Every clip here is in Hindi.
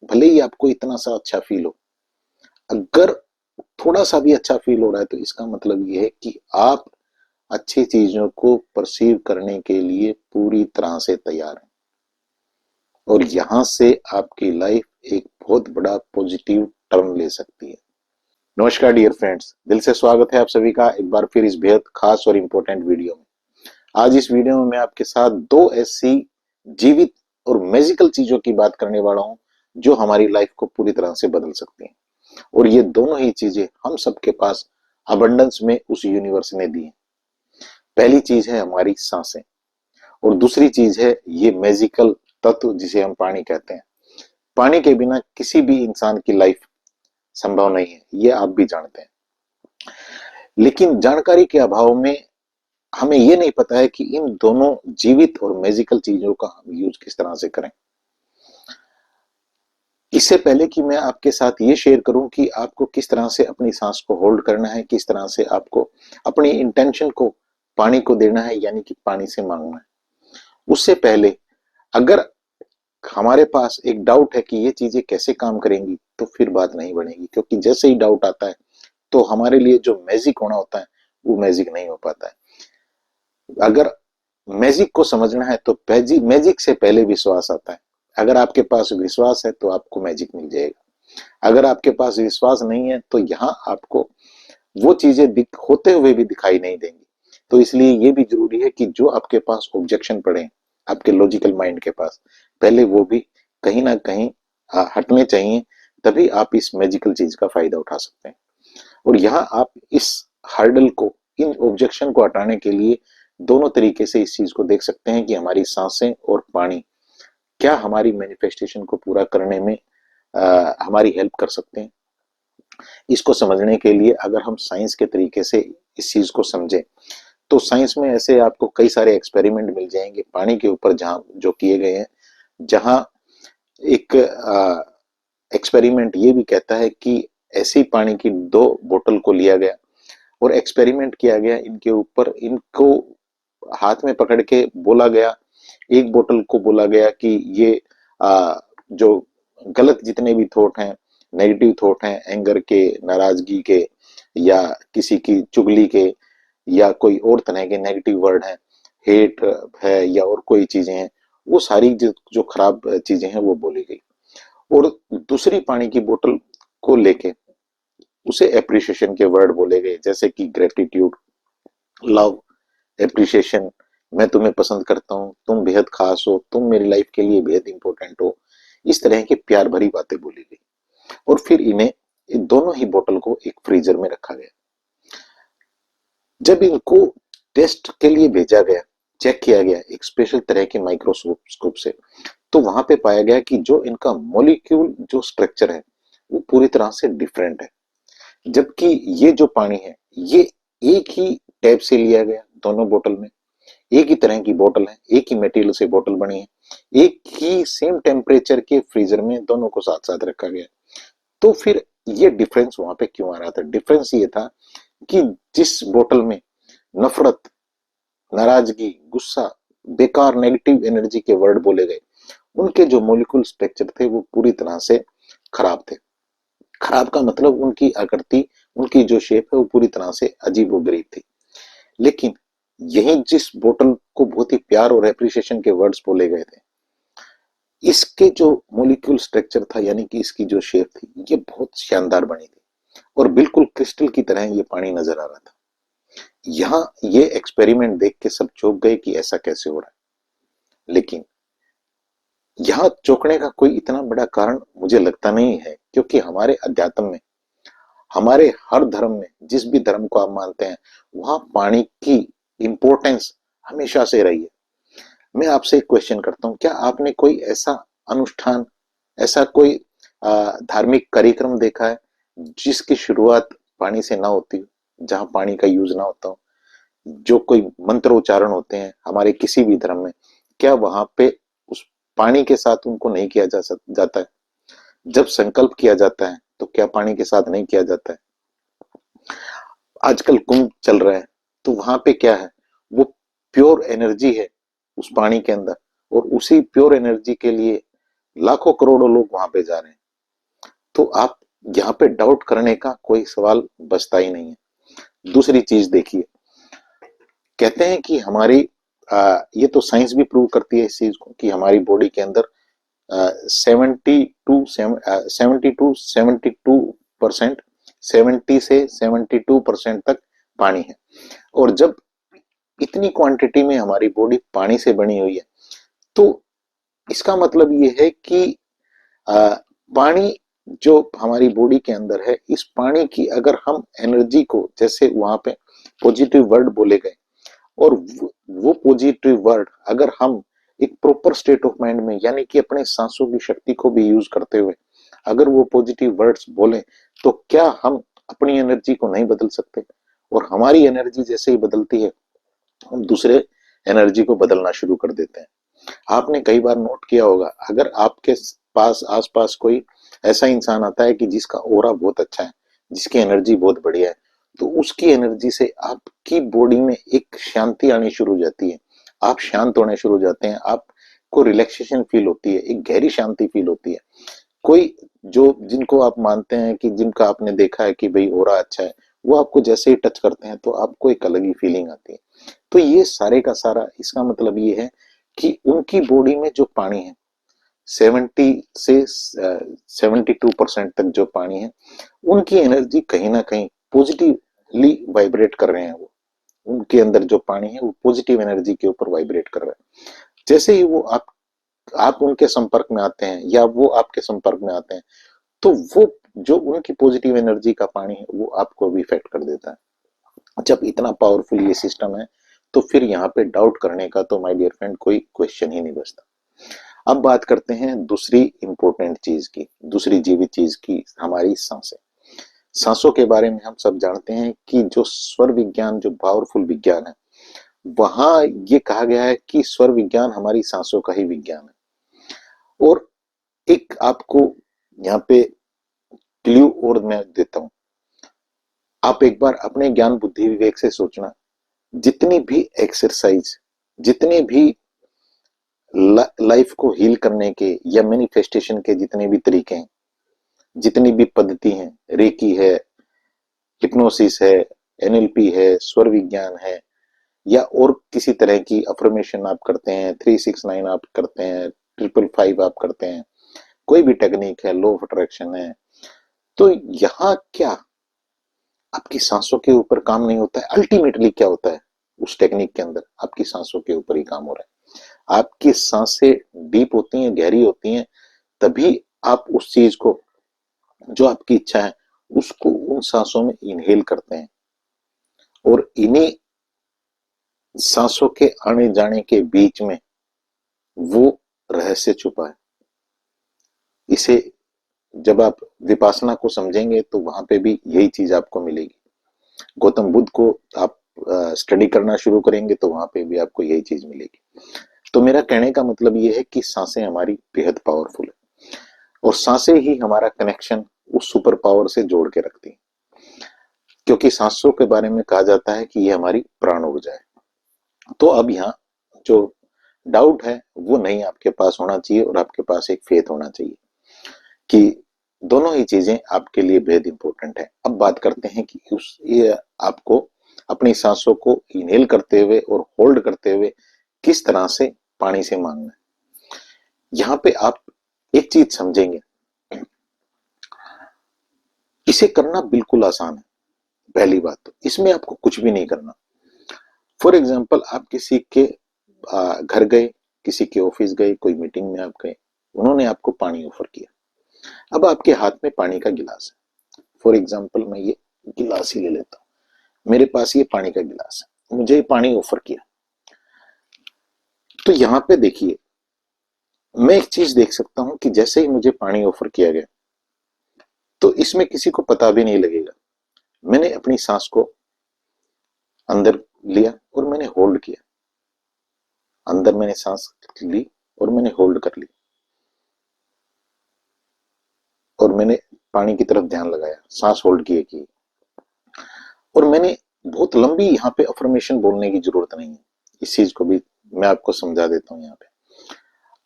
भले ही आपको इतना सा अच्छा फील हो, अगर थोड़ा सा भी अच्छा फील हो रहा है तो इसका मतलब ये है कि आप अच्छी चीजों को परसीव करने के लिए पूरी तरह से तैयार हैं, और यहां से आपकी लाइफ एक बहुत बड़ा पॉजिटिव टर्न ले सकती है। नमस्कार डियर फ्रेंड्स, दिल से स्वागत है आप सभी का एक बार फिर इस बेहद खास और इम्पोर्टेंट वीडियो में। आज इस वीडियो में मैं आपके साथ दो ऐसी जीवित और मैजिकल चीजों की बात करने वाला हूं जो हमारी लाइफ को पूरी तरह से बदल सकती हैं, और ये दोनों ही चीजें हम सबके पास अबंडेंस में उस यूनिवर्स ने दी है। पहली चीज है हमारी सांसें, और दूसरी चीज है ये मैजिकल तत्व जिसे हम पानी कहते हैं। पानी के बिना किसी भी इंसान की लाइफ संभव नहीं है, ये आप भी जानते हैं। लेकिन जानकारी के अभाव में हमें ये नहीं पता है कि इन दोनों जीवित और मैजिकल चीजों का हम यूज किस तरह से करें। इससे पहले कि मैं आपके साथ ये शेयर करूं कि आपको किस तरह से अपनी सांस को होल्ड करना है, किस तरह से आपको अपनी इंटेंशन को पानी को देना है, यानी कि पानी से मांगना है, उससे पहले अगर हमारे पास एक डाउट है कि ये चीजें कैसे काम करेंगी, तो फिर बात नहीं बनेगी, क्योंकि जैसे ही डाउट आता है तो हमारे लिए जो मैजिक होना होता है वो मैजिक नहीं हो पाता है। अगर मैजिक को समझना है तो मैजिक से पहले विश्वास आता है। अगर आपके पास विश्वास है तो आपको मैजिक मिल जाएगा। अगर आपके पास विश्वास नहीं है तो यहाँ आपको वो चीजें होते हुए भी दिखाई नहीं देंगी। तो इसलिए ये भी जरूरी है कि जो आपके पास ऑब्जेक्शन पड़े आपके लॉजिकल माइंड के पास, पहले वो भी कहीं ना कहीं हटने चाहिए, तभी आप इस मैजिकल चीज का फायदा उठा सकते हैं। और यहाँ आप इस हर्डल को, इन ऑब्जेक्शन को हटाने के लिए दोनों तरीके से इस चीज को देख सकते हैं कि हमारी सांसें और पानी क्या हमारी मैनिफेस्टेशन को पूरा करने में हमारी हेल्प कर सकते हैं। इसको समझने के लिए अगर हम साइंस के तरीके से इस चीज को समझें, तो साइंस में ऐसे आपको कई सारे एक्सपेरिमेंट मिल जाएंगे पानी के ऊपर, जहां जो किए गए हैं, जहां एक एक्सपेरिमेंट ये भी कहता है कि ऐसी पानी की दो बोतल को लिया गया और एक्सपेरिमेंट किया गया इनके ऊपर। इनको हाथ में पकड़ के बोला गया, एक बोतल को बोला गया कि ये जो गलत जितने भी थॉट हैं, नेगेटिव थॉट हैं, एंगर के, नाराजगी के, या किसी की चुगली के, या कोई और तरह के नेगेटिव वर्ड हैं, हेट है, या और कोई चीजें हैं, वो सारी जो खराब चीजें हैं वो बोली गई। और दूसरी पानी की बोतल को लेके उसे एप्रिसिएशन के वर्ड बोले गए, जैसे कि ग्रेटिट्यूड, लव, एप्रिसिएशन, मैं तुम्हें पसंद करता हूँ, तुम बेहद खास हो, तुम मेरी लाइफ के लिए बेहद इंपॉर्टेंट हो। इस तरह की प्यार भरी बातें बोली गई, और फिर इन्हें इन दोनों ही बोतल को एक फ्रीजर में रखा गया। जब इनको टेस्ट के लिए भेजा गया, चेक किया गया एक स्पेशल तरह के माइक्रोस्कोप से, तो वहां पे पाया गया कि जो इनका मॉलिक्यूल जो स्ट्रक्चर है वो पूरी तरह से डिफरेंट है। जबकि ये जो पानी है ये एक ही टैप से लिया गया, दोनों बोतल में एक ही तरह की बोतल है, एक ही मटेरियल से बोतल बनी है, एक ही सेम टेम्परेचर के फ्रीजर में दोनों को साथ साथ रखा गया। तो फिर ये डिफरेंस वहां पे क्यों आ रहा था? डिफरेंस ये था कि जिस बोतल में नफरत, नाराजगी, गुस्सा, बेकार नेगेटिव एनर्जी के वर्ड बोले गए, उनके जो मोलिकुल स्ट्रक्चर थे वो पूरी तरह से खराब थे। खराब का मतलब उनकी आकृति, उनकी जो शेप है वो पूरी तरह से अजीब व गरीब थी। लेकिन यही जिस बोतल को बहुत ही प्यार और एप्रिसिएशन के वर्ड्स बोले गए थे, इसके जो मोलिक्यूल स्ट्रक्चर था, यानी कि इसकी जो शेप थी, ये बहुत शानदार बनी थी और बिल्कुल क्रिस्टल की तरह ये पानी नजर आ रहा था। यहाँ ये एक्सपेरिमेंट देख के सब चौंक गए कि ऐसा कैसे हो रहा है। लेकिन यहाँ चौंकने का कोई इतना बड़ा कारण मुझे लगता नहीं है, क्योंकि हमारे अध्यात्म में, हमारे हर धर्म में, जिस भी धर्म को आप मानते हैं, वहां पानी की इंपॉर्टेंस हमेशा से रही है। मैं आपसे एक क्वेश्चन करता हूं, क्या आपने कोई ऐसा अनुष्ठान, ऐसा कोई धार्मिक कार्यक्रम देखा है जिसकी शुरुआत पानी से ना होती हो, जहां पानी का यूज ना होता हो? जो कोई मंत्र उच्चारण होते हैं हमारे किसी भी धर्म में, क्या वहां पे उस पानी के साथ उनको नहीं किया जाता है? जब संकल्प किया जाता है तो क्या पानी के साथ नहीं किया जाता है? आजकल कुंभ चल रहा है, तो वहां पे क्या है, वो प्योर एनर्जी है उस पानी के अंदर, और उसी प्योर एनर्जी के लिए लाखों करोड़ों लोग वहां पे जा रहे हैं, तो आप यहाँ पे डाउट करने का कोई सवाल बचता ही नहीं है। दूसरी चीज देखिए, कहते हैं कि हमारी ये तो साइंस भी प्रूव करती है इस चीज को कि हमारी बॉडी के अंदर 72% 70 से 72% तक पानी है। और जब इतनी क्वांटिटी में हमारी बॉडी पानी से बनी हुई है, तो इसका मतलब ये है कि पानी जो हमारी बॉडी के अंदर है, इस पानी की अगर हम एनर्जी को, जैसे वहां पे पॉजिटिव वर्ड बोले गए, और वो पॉजिटिव वर्ड अगर हम एक प्रॉपर स्टेट ऑफ माइंड में, यानी कि अपने सांसों की शक्ति को भी यूज करते हुए अगर वो पॉजिटिव वर्ड्स बोले, तो क्या हम अपनी एनर्जी को नहीं बदल सकते? और हमारी एनर्जी जैसे ही बदलती है, हम दूसरे एनर्जी को बदलना शुरू कर देते हैं। आपने कई बार नोट किया होगा, अगर आपके पास आसपास कोई ऐसा इंसान आता है कि जिसका ऑरा बहुत अच्छा है, जिसकी एनर्जी बहुत बढ़िया है, तो उसकी एनर्जी से आपकी बॉडी में एक शांति आनी शुरू हो जाती है, आप शांत होने शुरू हो जाते हैं, आपको रिलैक्सेशन फील होती है, एक गहरी शांति फील होती है। कोई जो जिनको आप मानते हैं कि जिनका आपने देखा है कि भाई ऑरा अच्छा है, वो आपको जैसे ही टच करते हैं तो आपको एक अलग ही फीलिंग आती है। तो ये सारे का सारा इसका मतलब ये है कि उनकी बॉडी में जो पानी है, 70 से 72% तक जो पानी है, उनकी एनर्जी कहीं ना कहीं पॉजिटिवली वाइब्रेट कर रहे हैं। वो उनके अंदर जो पानी है वो पॉजिटिव एनर्जी के ऊपर वाइब्रेट कर रहा है। जैसे ही वो आप उनके संपर्क में आते हैं या वो आपके संपर्क में आते हैं, तो वो जो उनकी पॉजिटिव एनर्जी का पानी है वो आपको भी इफेक्ट कर देता है। जब इतना पावरफुल ये सिस्टम है, तो फिर यहाँ पे डाउट करने का तो माय डियर फ्रेंड कोई क्वेश्चन ही नहीं बचता। अब बात करते हैं दूसरी इंपॉर्टेंट चीज की, दूसरी जीवित चीज की, हमारी सांसें। सांसों के बारे में हम सब जानते हैं कि जो स्वर विज्ञान, जो पावरफुल विज्ञान है, वहां ये कहा गया है कि स्वर विज्ञान हमारी सांसों का ही विज्ञान है। और एक आपको यहाँ पे क्ल्यू और मैं देता हूं, आप एक बार अपने ज्ञान बुद्धि विवेक से सोचना, जितनी भी एक्सरसाइज, जितने भी लाइफ को हील करने के या मैनिफेस्टेशन के जितने भी तरीके हैं, जितनी भी पद्धति हैं, रेकी है, हिप्नोसिस है, एनएलपी है, स्वर विज्ञान है, या और किसी तरह की अफर्मेशन आप करते हैं, 369 आप करते हैं, 555 आप करते हैं, कोई भी टेक्निक है, लॉ ऑफ अट्रैक्शन है, तो यहाँ क्या आपकी सांसों के ऊपर काम नहीं होता है? अल्टीमेटली क्या होता है उस टेक्निक के अंदर? आपकी सांसों के ऊपर ही काम हो रहा है। आपकी सांसें डीप होती हैं, गहरी होती हैं, तभी आप उस चीज को, जो आपकी इच्छा है, उसको उन सांसों में इनहेल करते हैं। और इन्हीं सांसों के आने जाने के बीच में वो रहस्य छुपा है। इसे जब आप विपासना को समझेंगे तो वहां पे भी यही चीज आपको मिलेगी। गौतम बुद्ध को आप स्टडी करना शुरू करेंगे तो वहां पे भी आपको यही चीज मिलेगी। तो मेरा कहने का मतलब ये है कि सांसें हमारी बेहद पावरफुल है, और सांसें ही हमारा कनेक्शन उस सुपर पावर से जोड़ के रखती है। क्योंकि सांसों के बारे में कहा जाता है कि ये हमारी प्राण ऊर्जा है। तो अब यहाँ जो डाउट है वो नहीं आपके पास होना चाहिए, और आपके पास एक फेथ होना चाहिए कि दोनों ही चीजें आपके लिए बेहद इंपॉर्टेंट है। अब बात करते हैं कि ये आपको अपनी सांसों को इनहेल करते हुए और होल्ड करते हुए किस तरह से पानी से मांगना है। यहाँ पे आप एक चीज समझेंगे, इसे करना बिल्कुल आसान है। पहली बात तो इसमें आपको कुछ भी नहीं करना। फॉर एग्जाम्पल, आप किसी के घर गए, किसी के ऑफिस गए, कोई मीटिंग में आप गए, उन्होंने आपको पानी ऑफर किया। अब आपके हाथ में पानी का गिलास है। फॉर एग्जाम्पल, मैं ये गिलास ही ले लेता हूं, मेरे पास ये पानी का गिलास है, मुझे ये पानी ऑफर किया। तो यहाँ पे देखिए, मैं एक चीज देख सकता हूं कि जैसे ही मुझे पानी ऑफर किया गया, तो इसमें किसी को पता भी नहीं लगेगा, मैंने अपनी सांस को अंदर लिया और मैंने होल्ड किया। अंदर मैंने सांस ली और मैंने होल्ड कर ली, और मैंने पानी की तरफ ध्यान लगाया, सांस होल्ड किए की, और मैंने बहुत लंबी यहाँ पे अफर्मेशन बोलने की जरूरत नहीं है। इस चीज को भी मैं आपको समझा देता हूँ। यहाँ पे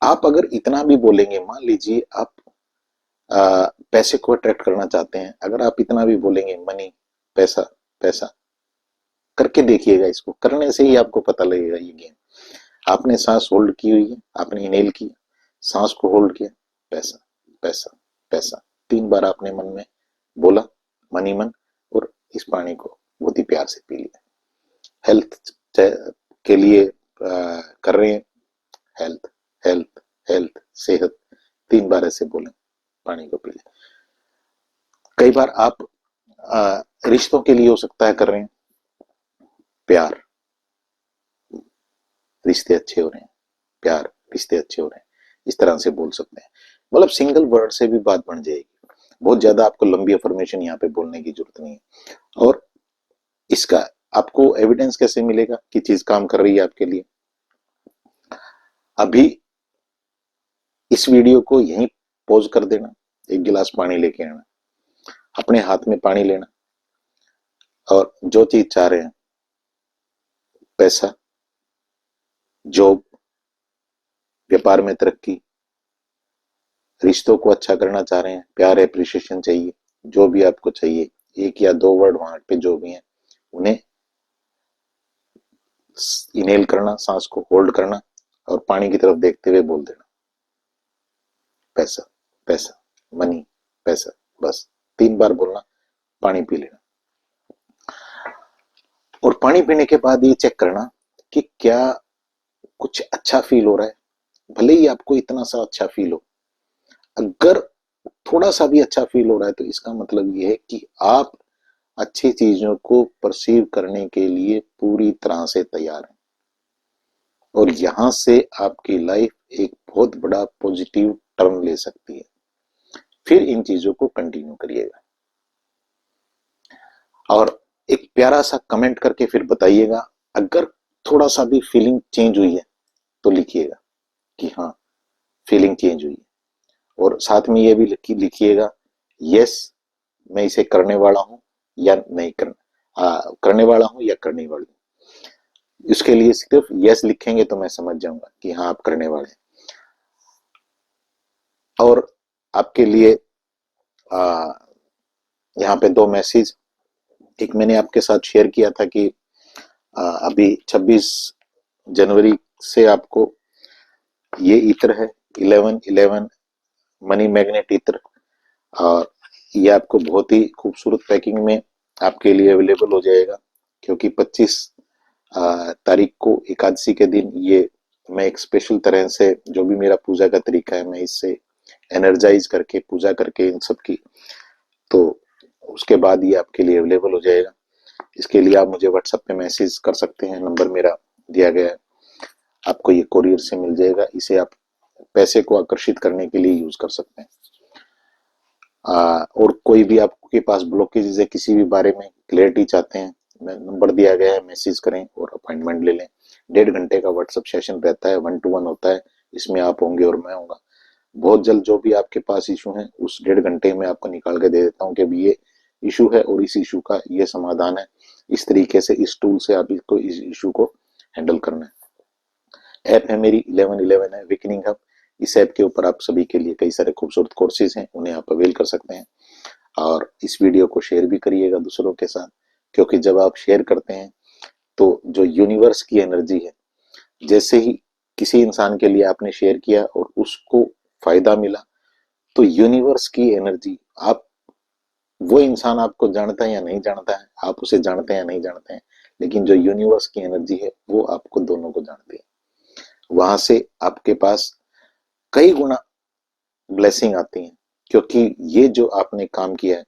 आप अगर इतना भी बोलेंगे, मान लीजिए आप पैसे को अट्रैक्ट करना चाहते हैं, अगर आप इतना भी बोलेंगे मनी, पैसा, पैसा, करके देखिएगा, इसको करने से ही आपको पता लगेगा ये गेम। आपने सांस होल्ड की हुई है, आपने इनहेल किया, सांस को होल्ड किया, पैसा, पैसा, पैसा, 3 बार आपने मन में बोला, मन ही मन, और इस पानी को बहुत ही प्यार से पी लिया। हेल्थ के लिए कर रहे हैं, हेल्थ, हेल्थ, हेल्थ, सेहत, 3 बार ऐसे बोले, पानी को पी लें। कई बार आप रिश्तों के लिए हो सकता है कर रहे हैं, प्यार, रिश्ते अच्छे हो रहे हैं, प्यार, रिश्ते अच्छे हो रहे हैं, इस तरह से बोल सकते हैं। मतलब सिंगल वर्ड से भी बात बन जाएगी, बहुत ज्यादा आपको लंबी अफर्मेशन यहाँ पे बोलने की जरूरत नहीं है। और इसका आपको एविडेंस कैसे मिलेगा कि चीज काम कर रही है आपके लिए? अभी इस वीडियो को यहीं पॉज कर देना, एक गिलास पानी लेके आना, अपने हाथ में पानी लेना, और जो चीज चाह रहे हैं, पैसा, जॉब, व्यापार में तरक्की, रिश्तों को अच्छा करना चाह रहे हैं, प्यार, एप्रिसिएशन चाहिए, जो भी आपको चाहिए, 1 या 2 वर्ड वहां पे जो भी हैं, उन्हें इनहेल करना, सांस को होल्ड करना, और पानी की तरफ देखते हुए बोल देना, पैसा, पैसा, मनी, पैसा, बस 3 बार बोलना, पानी पी लेना। और पानी पीने के बाद ये चेक करना कि क्या कुछ अच्छा फील हो रहा है, भले ही आपको इतना सा अच्छा फील हो। अगर थोड़ा सा भी अच्छा फील हो रहा है तो इसका मतलब ये है कि आप अच्छी चीजों को परसीव करने के लिए पूरी तरह से तैयार हैं, और यहां से आपकी लाइफ एक बहुत बड़ा पॉजिटिव टर्न ले सकती है। फिर इन चीजों को कंटिन्यू करिएगा, और एक प्यारा सा कमेंट करके फिर बताइएगा। अगर थोड़ा सा भी फीलिंग चेंज हुई है तो लिखिएगा कि हाँ, फीलिंग चेंज हुई है, और साथ में ये भी लिखिएगा, यस, मैं इसे करने वाला हूं या नहीं करने वाला हूं या करने वाली हूं। इसके लिए सिर्फ यस लिखेंगे तो मैं समझ जाऊंगा कि हाँ, आप करने वाले हैं। और आपके लिए यहाँ पे 2 मैसेज, एक मैंने आपके साथ शेयर किया था कि अभी 26 जनवरी से आपको ये इत्र है 1111 मनी मैग्नेट इत्र, और ये आपको बहुत ही खूबसूरत पैकिंग में आपके लिए अवेलेबल हो जाएगा, क्योंकि 25 तारीख को एकादशी के दिन ये मैं एक स्पेशल तरह से, जो भी मेरा पूजा का तरीका है, मैं इससे एनर्जाइज करके पूजा करके इन सब की, तो उसके बाद ये आपके लिए अवेलेबल हो जाएगा। इसके लिए आप मुझे व्हाट्सएप पे मैसेज कर सकते हैं, नंबर मेरा दिया गया है, आपको ये कोरियर से मिल जाएगा। इसे आप पैसे को आकर्षित करने के लिए यूज कर सकते हैं। और कोई भी आपके पास ब्लॉकेज है, किसी भी बारे में क्लियरिटी चाहते हैं, नंबर दिया गया है, मैसेज करें और अपॉइंटमेंट ले लें। 1.5 घंटे का व्हाट्सएप सेशन रहता है, 1 to 1 होता है, इसमें आप होंगे और मैं होऊंगा। बहुत जल्द जो भी आपके पास इशू है उस 1.5 घंटे में आपको निकाल के दे देता हूँ कि अभी ये इशू है और इस इशू का ये समाधान है, इस तरीके से इस टूल से आप इसको इस इशू को हैंडल करना है। ऐप है मेरी 1111 है, विकनिंग हब। इस ऐप के ऊपर आप सभी के लिए कई सारे खूबसूरत कोर्सेज हैं, उन्हें आप अवेल कर सकते हैं। और इस वीडियो को शेयर भी करिएगा दूसरों के साथ, क्योंकि जब आप शेयर करते हैं तो जो यूनिवर्स की एनर्जी है, जैसे ही किसी इंसान के लिए आपने शेयर किया और उसको फायदा मिला, तो यूनिवर्स की एनर्जी, आप, वो इंसान आपको जानता है या नहीं जानता है, आप उसे जानते हैं या नहीं जानते हैं, लेकिन जो यूनिवर्स की एनर्जी है वो आपको दोनों को जानती है। वहां से आपके पास कई गुना ब्लेसिंग आती है, क्योंकि ये जो आपने काम किया है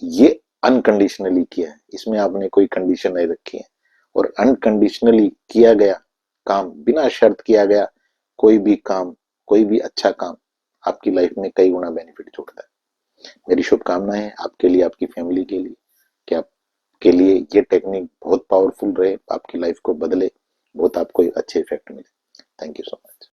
ये अनकंडीशनली किया है, इसमें आपने कोई कंडीशन नहीं रखी है, और अनकंडीशनली किया गया काम, बिना शर्त किया गया कोई भी काम, कोई भी अच्छा काम आपकी लाइफ में कई गुना बेनिफिट जोड़ता है। मेरी शुभकामनाएं हैं आपके लिए, आपकी फैमिली के लिए, कि आपके लिए ये टेक्निक बहुत पावरफुल रहे, आपकी लाइफ को बदले, बहुत आपको अच्छे इफेक्ट मिले। Thank you so much.